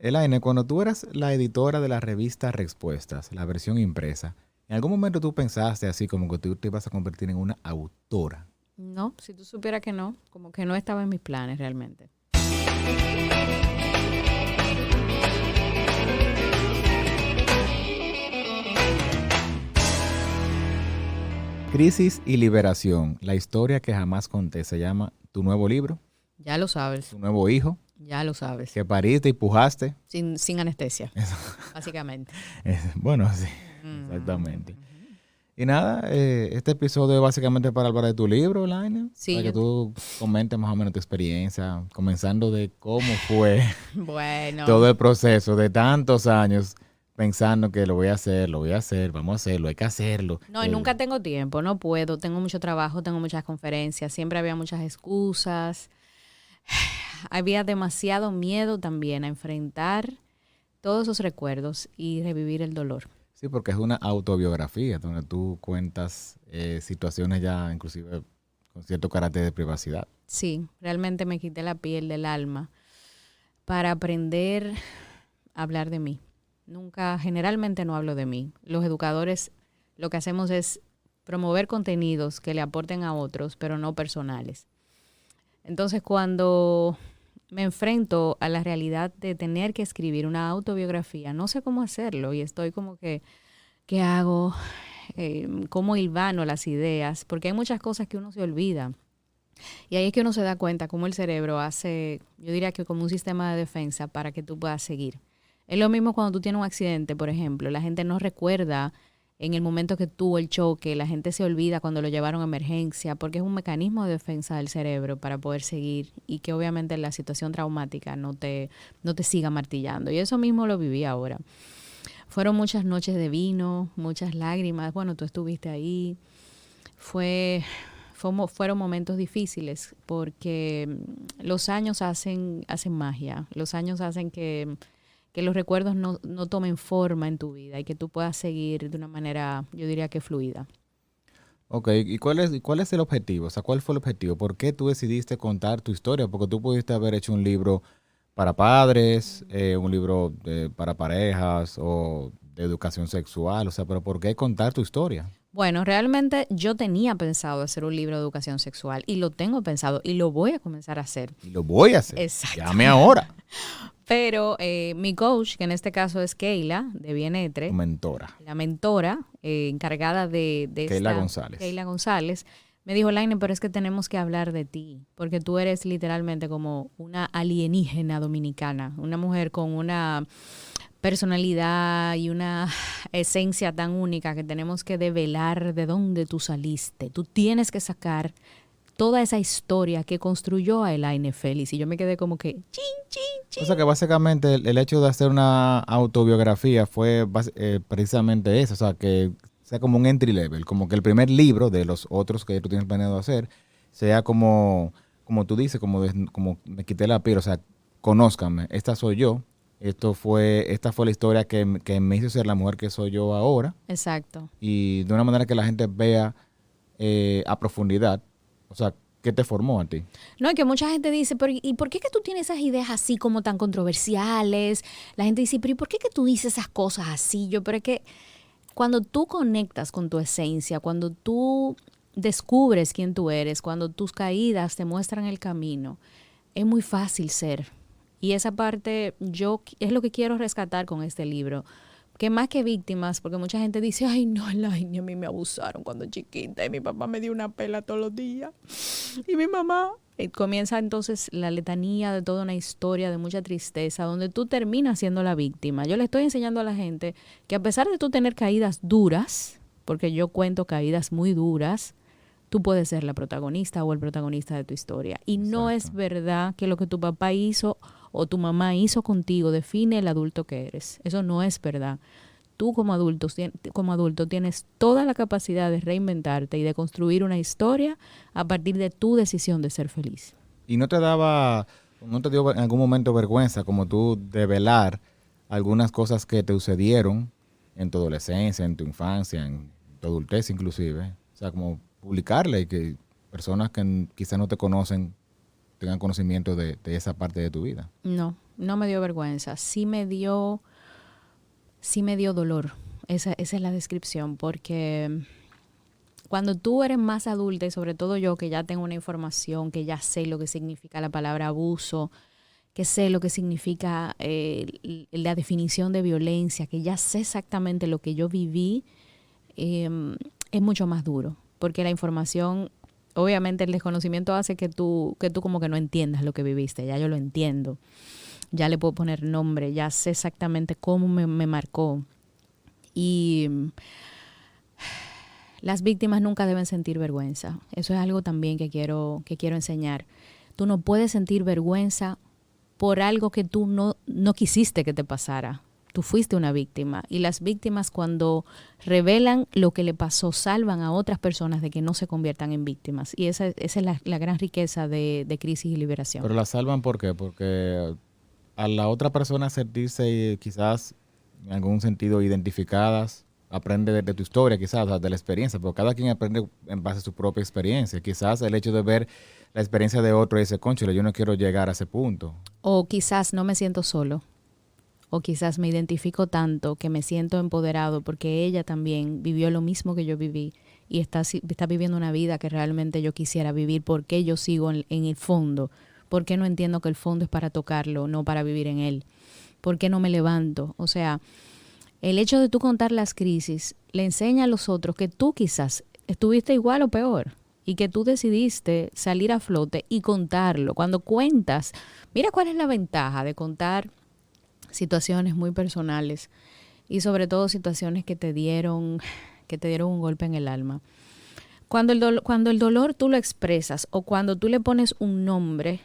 Elaine, cuando tú eras la editora de la revista Respuestas, la versión impresa, ¿en algún momento tú pensaste así como que tú te ibas a convertir en una autora? No, si tú supieras que no, como que no estaba en mis planes realmente. Crisis y Liberación, la historia que jamás conté, se llama Tu nuevo libro, Ya lo sabes, Tu nuevo hijo, ya lo sabes. que pariste y pujaste. Sin anestesia, básicamente. Bueno, sí, exactamente. Y nada, este episodio es básicamente para hablar de tu libro, Elaine, Sí, para que tú comentes más o menos tu experiencia, comenzando de cómo fue bueno. todo el proceso de tantos años pensando que lo voy a hacer, vamos a hacerlo, hay que hacerlo. No, y nunca tengo tiempo, no puedo, tengo mucho trabajo, tengo muchas conferencias, siempre había muchas excusas. Había demasiado miedo también a enfrentar todos esos recuerdos y revivir el dolor. Sí, porque es una autobiografía donde tú cuentas situaciones ya inclusive con cierto carácter de privacidad. Sí, realmente me quité la piel del alma para aprender a hablar de mí. Nunca, generalmente no hablo de mí. Los educadores lo que hacemos es promover contenidos que le aporten a otros, pero no personales. Entonces, cuando me enfrento a la realidad de tener que escribir una autobiografía, no sé cómo hacerlo y estoy como que, ¿qué hago? ¿Cómo hilvano las ideas? Porque hay muchas cosas que uno se olvida. Y ahí es que uno se da cuenta cómo el cerebro hace, yo diría que como un sistema de defensa para que tú puedas seguir. Es lo mismo cuando tú tienes un accidente, por ejemplo. La gente no recuerda en el momento que tuvo el choque, la gente se olvida cuando lo llevaron a emergencia, porque es un mecanismo de defensa del cerebro para poder seguir y que obviamente la situación traumática no te siga martillando. Y eso mismo lo viví ahora. Fueron muchas noches de vino, muchas lágrimas. Bueno, tú estuviste ahí. Fueron momentos difíciles porque los años hacen magia. Los años hacen que los recuerdos no tomen forma en tu vida y que tú puedas seguir de una manera, yo diría que fluida. Ok, ¿y cuál es el objetivo? O sea, ¿cuál fue el objetivo? ¿Por qué tú decidiste contar tu historia? Porque tú pudiste haber hecho un libro para padres, un libro para parejas o de educación sexual, o sea, pero ¿por qué contar tu historia? Bueno, realmente yo tenía pensado hacer un libro de educación sexual y lo tengo pensado y lo voy a comenzar a hacer. Y lo voy a hacer. Exacto. Llame ahora. Pero mi coach, que en este caso es Keila de Tu Vienetre, mentora, la mentora encargada de Keila esta, González. Keila González, me dijo, Laine, pero es que tenemos que hablar de ti, porque tú eres literalmente como una alienígena dominicana, una mujer con una personalidad y una esencia tan única que tenemos que develar de dónde tú saliste. Tú tienes que sacar toda esa historia que construyó a Elaine Félix. Y yo me quedé como que, chin, chin, chin. O sea que básicamente el hecho de hacer una autobiografía fue precisamente eso, o sea que sea como un entry level, como que el primer libro de los otros que tú tienes planeado hacer sea como tú dices, como me quité la piel, o sea, conózcanme, esta soy yo, esta fue la historia que me hizo ser la mujer que soy yo ahora Exacto. y de una manera que la gente vea a profundidad, o sea, ¿qué te formó a ti? No, y que mucha gente dice, pero ¿y por qué que tú tienes esas ideas así como tan controversiales? La gente dice, pero ¿y por qué que tú dices esas cosas así? Pero es que cuando tú conectas con tu esencia, cuando tú descubres quién tú eres, cuando tus caídas te muestran el camino, es muy fácil ser. Y esa parte es lo que quiero rescatar con este libro. Que más que víctimas, porque mucha gente dice, ay no, Elaine, a mí me abusaron cuando chiquita y mi papá me dio una pela todos los días. Y mi mamá. Y comienza entonces la letanía de toda una historia de mucha tristeza, donde tú terminas siendo la víctima. Yo le estoy enseñando a la gente que a pesar de tú tener caídas duras, porque yo cuento caídas muy duras, tú puedes ser la protagonista o el protagonista de tu historia. Y no es Exacto. verdad que lo que tu papá hizo o tu mamá hizo contigo define el adulto que eres. Eso no es verdad. Tú como adulto tienes toda la capacidad de reinventarte y de construir una historia a partir de tu decisión de ser feliz. ¿Y no te dio en algún momento vergüenza como tú develar algunas cosas que te sucedieron en tu adolescencia, en tu infancia, en tu adultez inclusive? O sea, como publicarla y que personas que quizás no te conocen tengan conocimiento de esa parte de tu vida. No, no me dio vergüenza, sí me dio dolor. Esa es la descripción, porque cuando tú eres más adulta, y sobre todo yo que ya tengo una información, que ya sé lo que significa la palabra abuso, que sé lo que significa la definición de violencia, que ya sé exactamente lo que yo viví, es mucho más duro, porque la información, obviamente el desconocimiento hace que tú como que no entiendas lo que viviste. Ya yo lo entiendo, ya le puedo poner nombre, ya sé exactamente cómo me marcó. Y las víctimas nunca deben sentir vergüenza. Eso es algo también que quiero enseñar. Tú no puedes sentir vergüenza por algo que tú no quisiste que te pasara. Tú fuiste una víctima, y las víctimas, cuando revelan lo que le pasó, salvan a otras personas de que no se conviertan en víctimas. Y esa es la gran riqueza de Crisis y Liberación. Pero la salvan, ¿por qué? Porque a la otra persona sentirse quizás en algún sentido identificadas, aprende de tu historia, quizás, o sea, de la experiencia, pero cada quien aprende en base a su propia experiencia. Quizás el hecho de ver la experiencia de otro y dice, cónchale, yo no quiero llegar a ese punto. O quizás no me siento solo. O quizás me identifico tanto que me siento empoderado porque ella también vivió lo mismo que yo viví y está viviendo una vida que realmente yo quisiera vivir. ¿Por qué yo sigo en el fondo? ¿Por qué no entiendo que el fondo es para tocarlo, no para vivir en él? ¿Por qué no me levanto? O sea, el hecho de tú contar las crisis le enseña a los otros que tú quizás estuviste igual o peor y que tú decidiste salir a flote y contarlo. Cuando cuentas, mira cuál es la ventaja de contar situaciones muy personales y sobre todo situaciones que te dieron un golpe en el alma. Cuando el dolor tú lo expresas o cuando tú le pones un nombre,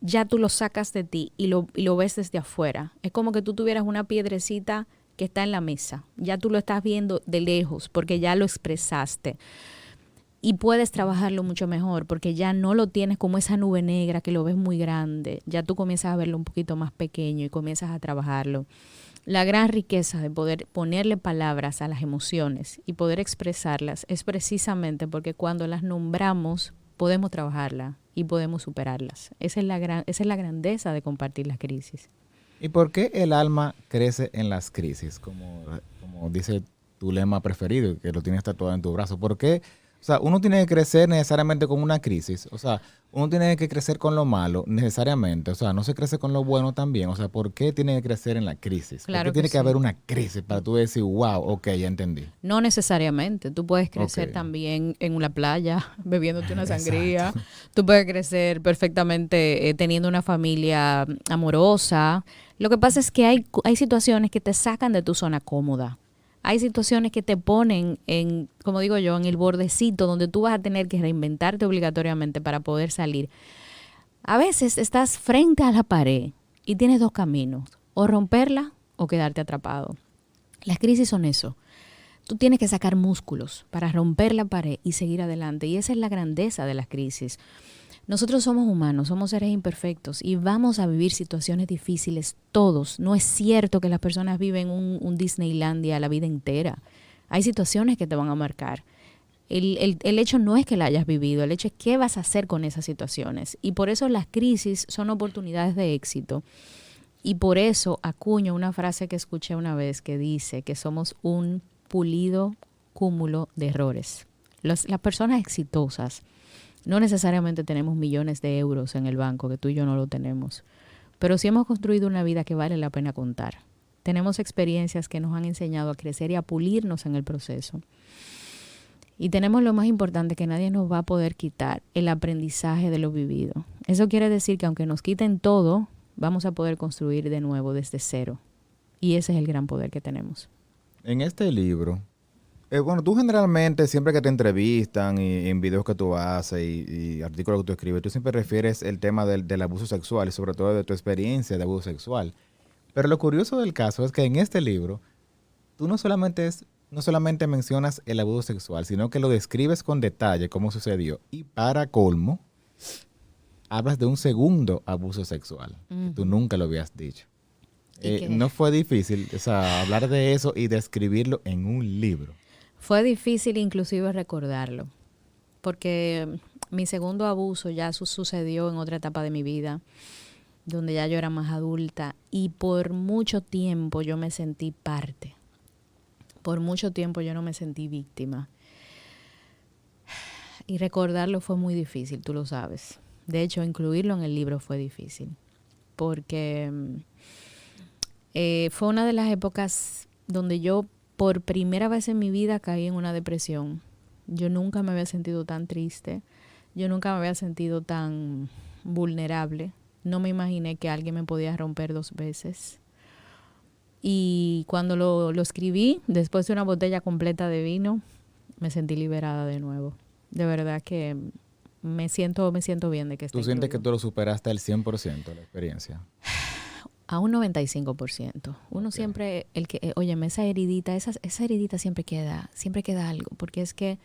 ya tú lo sacas de ti y lo ves desde afuera. Es como que tú tuvieras una piedrecita que está en la mesa. Ya tú lo estás viendo de lejos porque ya lo expresaste. Y puedes trabajarlo mucho mejor porque ya no lo tienes como esa nube negra que lo ves muy grande. Ya tú comienzas a verlo un poquito más pequeño y comienzas a trabajarlo. La gran riqueza de poder ponerle palabras a las emociones y poder expresarlas es precisamente porque cuando las nombramos podemos trabajarlas y podemos superarlas. Esa es la grandeza de compartir las crisis. ¿Y por qué el alma crece en las crisis? Como dice tu lema preferido, que lo tienes tatuado en tu brazo. ¿Por qué? O sea, uno tiene que crecer necesariamente con una crisis. O sea, uno tiene que crecer con lo malo necesariamente. O sea, no se crece con lo bueno también. O sea, ¿por qué tiene que crecer en la crisis? ¿Por Claro qué que tiene que sí. haber una crisis para tú decir, wow, ok, ya entendí? No necesariamente. Tú puedes crecer Ok. también en una playa, bebiéndote una sangría. Exacto. Tú puedes crecer perfectamente teniendo una familia amorosa. Lo que pasa es que hay situaciones que te sacan de tu zona cómoda. Hay situaciones que te ponen en, como digo yo, en el bordecito donde tú vas a tener que reinventarte obligatoriamente para poder salir. A veces estás frente a la pared y tienes dos caminos, o romperla o quedarte atrapado. Las crisis son eso. Tú tienes que sacar músculos para romper la pared y seguir adelante. Y esa es la grandeza de las crisis. Nosotros somos humanos, somos seres imperfectos y vamos a vivir situaciones difíciles todos. No es cierto que las personas viven un Disneylandia la vida entera. Hay situaciones que te van a marcar. El hecho no es que la hayas vivido, el hecho es qué vas a hacer con esas situaciones. Y por eso las crisis son oportunidades de éxito. Y por eso acuño una frase que escuché una vez que dice que somos un pulido cúmulo de errores. Las personas exitosas no necesariamente tenemos millones de euros en el banco, que tú y yo no lo tenemos, pero sí hemos construido una vida que vale la pena contar. Tenemos experiencias que nos han enseñado a crecer y a pulirnos en el proceso. Y tenemos lo más importante, que nadie nos va a poder quitar, el aprendizaje de lo vivido. Eso quiere decir que aunque nos quiten todo, vamos a poder construir de nuevo desde cero. Y ese es el gran poder que tenemos. En este libro, bueno, tú generalmente, siempre que te entrevistan y en videos que tú haces y artículos que tú escribes, tú siempre refieres el tema del abuso sexual y sobre todo de tu experiencia de abuso sexual. Pero lo curioso del caso es que en este libro, tú no solamente mencionas el abuso sexual, sino que lo describes con detalle cómo sucedió. Y para colmo, hablas de un segundo abuso sexual, que tú nunca lo habías dicho. ¿Y qué? No fue difícil, o sea, hablar de eso y describirlo en un libro. Fue difícil inclusive recordarlo, porque mi segundo abuso ya sucedió en otra etapa de mi vida. donde ya yo era más adulta y por mucho tiempo yo me sentí parte. Por mucho tiempo yo no me sentí víctima. Y recordarlo fue muy difícil, tú lo sabes. De hecho, incluirlo en el libro fue difícil. Porque fue una de las épocas donde yo por primera vez en mi vida caí en una depresión. Yo nunca me había sentido tan triste. Yo nunca me había sentido tan vulnerable. No me imaginé que alguien me podía romper 2 veces. Y cuando lo escribí, después de una botella completa de vino, me sentí liberada de nuevo. De verdad que me siento bien de que esté ¿Tú sientes que incluido. tú lo superaste al 100% la experiencia? A un 95%. Uno Okay. siempre, óyeme, esa heridita siempre queda algo, porque es que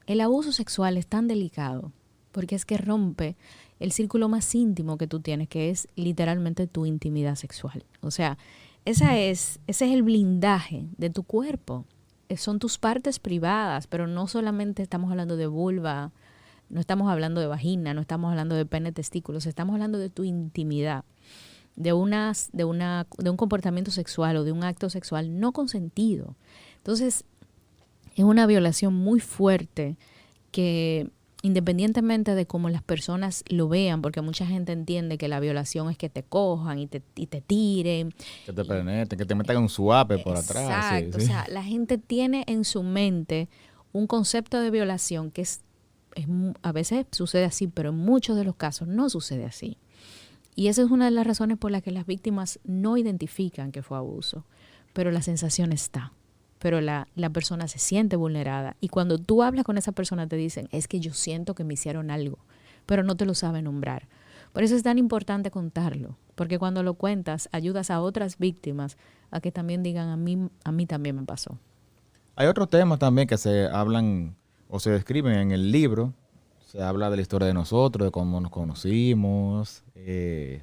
el abuso sexual es tan delicado, porque es que rompe el círculo más íntimo que tú tienes, que es literalmente tu intimidad sexual. O sea, ese es el blindaje de tu cuerpo. Son tus partes privadas, pero no solamente estamos hablando de vulva, no estamos hablando de vagina, no estamos hablando de pene, testículos, estamos hablando de tu intimidad, de un comportamiento sexual o de un acto sexual no consentido. Entonces, es una violación muy fuerte que independientemente de cómo las personas lo vean, porque mucha gente entiende que la violación es que te cojan y te tiren. Que te penetren, que te metan un suape por atrás. Sí, Exacto, o sí. sea, la gente tiene en su mente un concepto de violación que a veces sucede así, pero en muchos de los casos no sucede así. Y esa es una de las razones por las que las víctimas no identifican que fue abuso, pero la sensación está. Pero la persona se siente vulnerada. Y cuando tú hablas con esa persona te dicen, es que yo siento que me hicieron algo, pero no te lo sabe nombrar. Por eso es tan importante contarlo, porque cuando lo cuentas ayudas a otras víctimas a que también digan, a mí también me pasó. Hay otros temas también que se hablan o se describen en el libro. Se habla de la historia de nosotros, de cómo nos conocimos,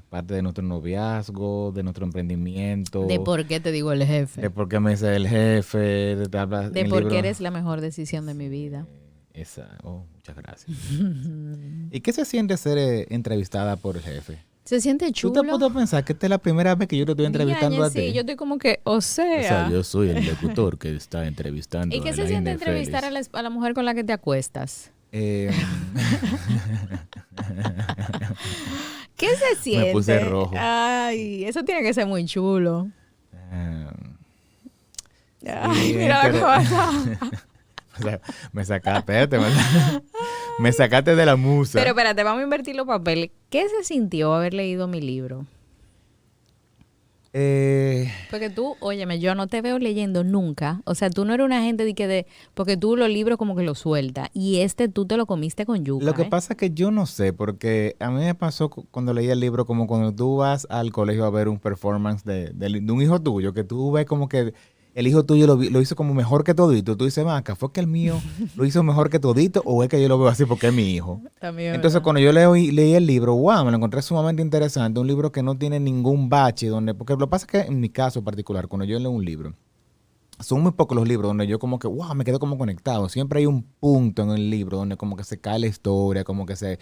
parte de nuestro noviazgo, de nuestro emprendimiento, De por qué te digo el jefe. de por qué me dice el jefe, te habla De en el por libro. qué eres la mejor decisión de mi vida. Muchas gracias. ¿Y qué se siente ser entrevistada por el jefe? Se siente ¿Tú te has chulo. puesto a pensar que esta es la primera vez que yo te estoy entrevistando Ñañe, a sí, ti? yo estoy como que, o O sea, sea. yo soy el locutor que está entrevistando ¿Y qué a se Elaine siente de entrevistar Félix. a la mujer con la que te acuestas? Eh, ¿Qué se siente? Me puse rojo. Ay, eso tiene que ser muy chulo. eh, Ay, sí, mira la cosa. o sea, me sacaste, me sacaste de la musa. Pero espérate, vamos a invertir los papeles. ¿Qué se sintió haber leído mi libro? Porque tú, óyeme, yo no te veo leyendo nunca. O sea, tú no eres una gente porque tú los libros como que los sueltas. Y tú te lo comiste con yuca, Lo que pasa es que yo no sé, porque a mí me pasó cuando leí el libro, como cuando tú vas al colegio a ver un performance de un hijo tuyo, que tú ves como que el hijo tuyo lo hizo como mejor que todito. Tú dices, Maca, ¿fue que el mío lo hizo mejor que todito o es que yo lo veo así porque es mi hijo? También, Entonces, ¿verdad? cuando yo leí el libro, wow, me lo encontré sumamente interesante. Un libro que no tiene ningún bache, porque lo que pasa es que en mi caso particular, cuando yo leo un libro, son muy pocos los libros donde yo como que, wow, me quedo como conectado. Siempre hay un punto en el libro donde como que se cae la historia, como que se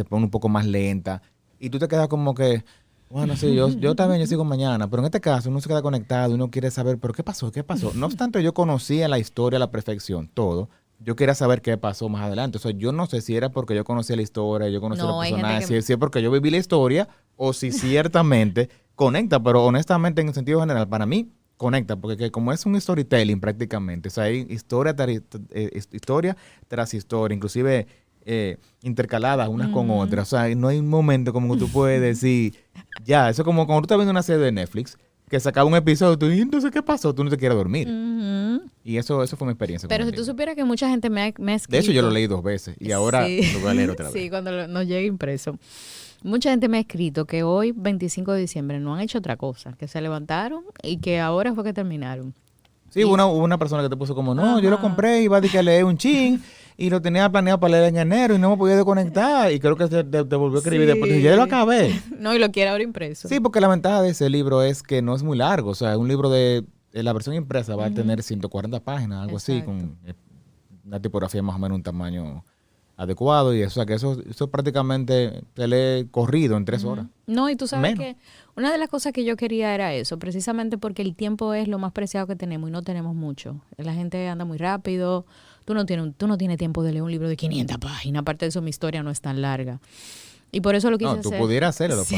pone un poco más lenta. Y tú te quedas como que, bueno, sí, yo también, yo sigo mañana. Pero en este caso uno se queda conectado, uno quiere saber, ¿pero qué pasó? ¿Qué pasó? No obstante, yo conocía la historia a la perfección, todo. Yo quería saber qué pasó más adelante. O sea, yo no sé si era porque yo conocía la historia, yo conocía los No, hay gente personajes, que... si es porque yo viví la historia o si ciertamente conecta. Pero honestamente, en el sentido general, para mí, conecta, porque como es un storytelling prácticamente, o sea, hay historia tras historia, inclusive intercaladas unas con otras, o sea, no hay un momento como que tú puedes decir, ya, eso es como cuando tú estás viendo una serie de Netflix, que se acaba un episodio, tú dices, entonces, ¿qué pasó? Tú no te quieres dormir. Ujú. Y eso fue mi experiencia con Pero el si tú libro. supieras que mucha gente me ha escrito... De hecho, yo lo leí 2 veces y ahora Sí. lo voy a leer otra vez. Sí, cuando nos llegue impreso. Mucha gente me ha escrito que hoy, 25 de diciembre, no han hecho otra cosa, que se levantaron y que ahora fue que terminaron. Sí, hubo una persona que te puso como, no, yo lo Ajá. compré y iba a decir que leer un chin y lo tenía planeado para leer en enero y no me podía desconectar y creo que te volvió a escribir después. Sí. Ya lo acabé. No, y lo quiere ahora impreso. Sí, porque la ventaja de ese libro es que no es muy largo. O sea, un libro de la versión impresa va a tener 140 páginas, algo así, Exacto. con una tipografía más o menos un tamaño adecuado. Y eso, o sea, que eso prácticamente se lee corrido en 3 horas. No, y tú sabes Menos. que una de las cosas que yo quería era eso, precisamente porque el tiempo es lo más preciado que tenemos y no tenemos mucho. La gente anda muy rápido, tú no tienes tiempo de leer un libro de 500 páginas, aparte de eso mi historia no es tan larga. Y por eso lo quise No, tú hacer. pudieras hacerlo. Sí,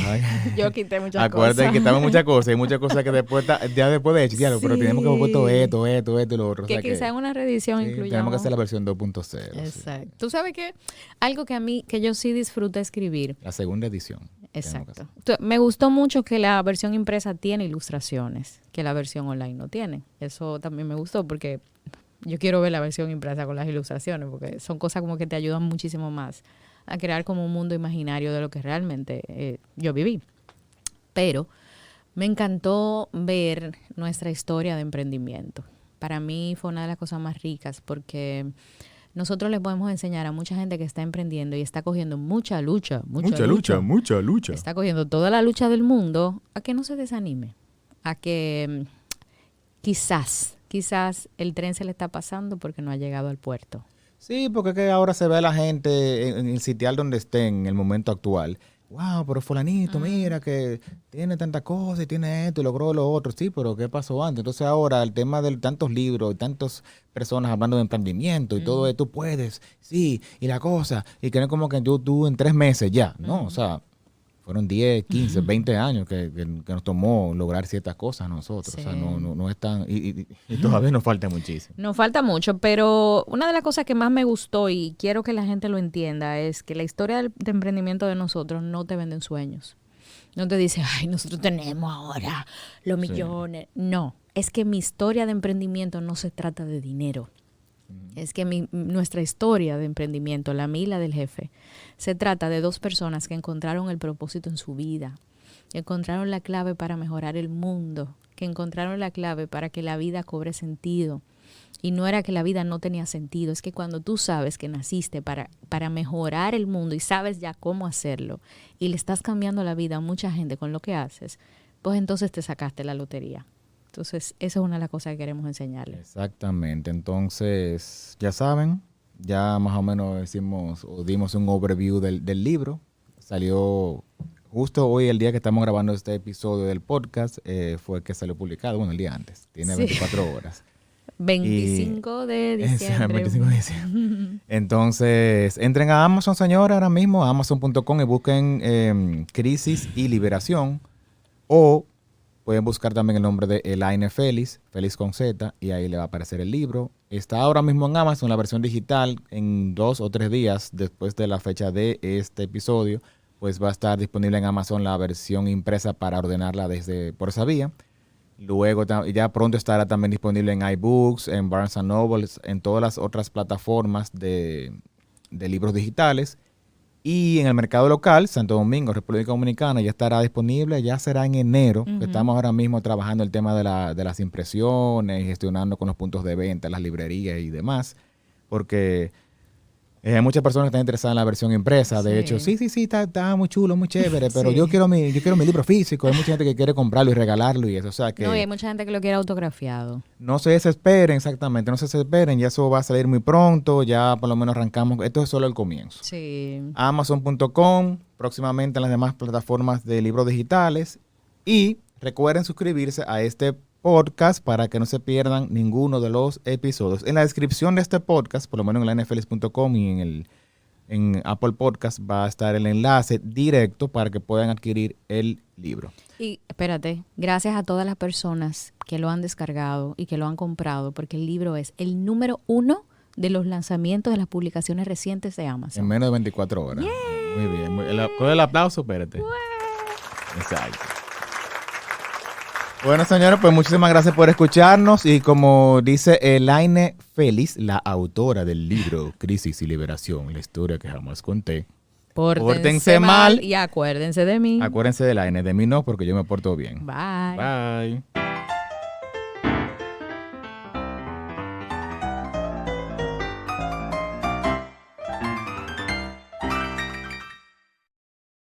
yo quité muchas Acuérdate cosas. que quitamos muchas cosas. Hay muchas cosas que después, ya después de hecho, pero tenemos que haber puesto esto y lo otro. O Que sea quizá en una reedición sí, incluyamos. tenemos que hacer la versión 2.0. Exacto. Tú sabes que algo que yo sí disfruto escribir. La segunda edición. Exacto. Me gustó mucho que la versión impresa tiene ilustraciones, que la versión online no tiene. Eso también me gustó porque yo quiero ver la versión impresa con las ilustraciones, porque son cosas como que te ayudan muchísimo más a crear como un mundo imaginario de lo que realmente yo viví. Pero me encantó ver nuestra historia de emprendimiento. Para mí fue una de las cosas más ricas porque nosotros le podemos enseñar a mucha gente que está emprendiendo y está cogiendo mucha lucha. Está cogiendo toda la lucha del mundo a que no se desanime. A que quizás el tren se le está pasando porque no ha llegado al puerto. Sí, porque es que ahora se ve a la gente en el sitial donde esté en el momento actual. Wow, pero fulanito, mira que tiene tantas cosas y tiene esto y logró lo otro. Sí, pero ¿qué pasó antes? Entonces ahora el tema de tantos libros y tantas personas hablando de emprendimiento y todo esto, tú puedes, sí, y la cosa, y que no es como que tú en 3 meses ya, ¿no? O sea, fueron 10, 15, 20 años que nos tomó lograr ciertas cosas a nosotros. Sí. O sea, no es tan... Y todavía nos falta muchísimo. Nos falta mucho, pero una de las cosas que más me gustó y quiero que la gente lo entienda es que la historia de emprendimiento de nosotros no te venden sueños. No te dice, ay, nosotros tenemos ahora los millones. No, es que mi historia de emprendimiento no se trata de dinero. Es que nuestra historia de emprendimiento, la mía y la del jefe, se trata de 2 personas que encontraron el propósito en su vida, que encontraron la clave para mejorar el mundo, que encontraron la clave para que la vida cobre sentido. Y no era que la vida no tenía sentido, es que cuando tú sabes que naciste para mejorar el mundo y sabes ya cómo hacerlo y le estás cambiando la vida a mucha gente con lo que haces, pues entonces te sacaste la lotería. Entonces, esa es una de las cosas que queremos enseñarles. Exactamente. Entonces, ya saben, ya más o menos dimos un overview del libro. Salió justo hoy, el día que estamos grabando este episodio del podcast, fue que salió publicado, bueno, el día antes. Tiene 24 horas. 25 de diciembre. 25 de diciembre. Entonces, entren a Amazon, señora, ahora mismo, a amazon.com y busquen Crisis y Liberación, o pueden buscar también el nombre de Elaine Félix, Félix con Z, y ahí le va a aparecer el libro. Está ahora mismo en Amazon, la versión digital, en 2 o 3 días después de la fecha de este episodio, pues va a estar disponible en Amazon la versión impresa para ordenarla por esa vía. Luego ya pronto estará también disponible en iBooks, en Barnes & Noble, en todas las otras plataformas de libros digitales. Y en el mercado local, Santo Domingo, República Dominicana, ya estará disponible, ya será en enero. Que estamos ahora mismo trabajando el tema de las impresiones, gestionando con los puntos de venta, las librerías y demás. Porque hay muchas personas que están interesadas en la versión impresa. De hecho, sí, está muy chulo, muy chévere, pero yo quiero mi libro físico. Hay mucha gente que quiere comprarlo y regalarlo y eso. O sea que No, y hay mucha gente que lo quiere autografiado. no se desesperen, exactamente, no se desesperen. Ya eso va a salir muy pronto, ya por lo menos arrancamos. Esto es solo el comienzo. Sí. Amazon.com, próximamente en las demás plataformas de libros digitales. Y recuerden suscribirse a este podcast para que no se pierdan ninguno de los episodios. En la descripción de este podcast, por lo menos en la nflis.com y en Apple Podcast, va a estar el enlace directo para que puedan adquirir el libro. Y espérate, gracias a todas las personas que lo han descargado y que lo han comprado, porque el libro es el número 1 de los lanzamientos de las publicaciones recientes de Amazon. En menos de 24 horas. ¡Yay! Muy bien. Con el aplauso, espérate. ¡Wow! Exacto. Bueno, señores, pues muchísimas gracias por escucharnos. Y como dice Elaine Félix, la autora del libro Crisis y Liberación, la historia que jamás conté. Pórtense mal y acuérdense de mí. Acuérdense de Elaine, de mí no, porque yo me porto bien. Bye. Bye.